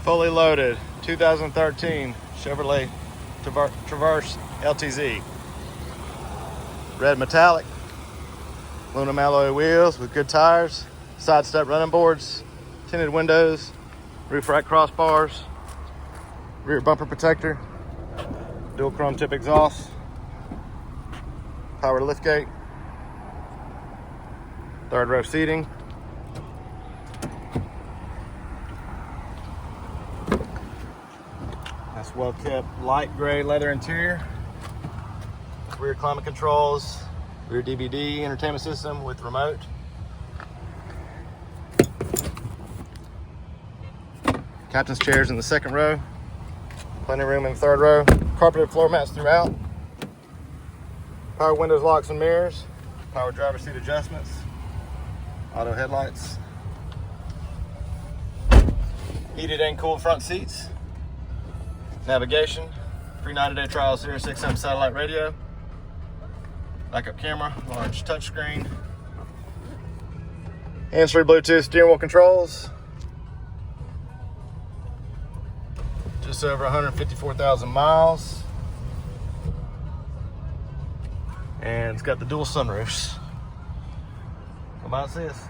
Fully loaded 2013 Chevrolet Traverse LTZ. Red metallic, aluminum alloy wheels with good tires, side step running boards, tinted windows, roof rack crossbars, rear bumper protector, dual chrome tip exhaust, power liftgate, third row seating. That's well kept light gray leather interior, rear climate controls, rear DVD entertainment system with remote. Captain's chairs in the second row, plenty of room in the third row, carpeted floor mats throughout, power windows, locks and mirrors, power driver seat adjustments, auto headlights, heated and cooled front seats, navigation, free 90-day trial Sirius XM satellite radio, backup camera, large touchscreen, hands-free Bluetooth steering wheel controls. Just over 154,000 miles. And it's got the dual sunroofs. Come on, see us.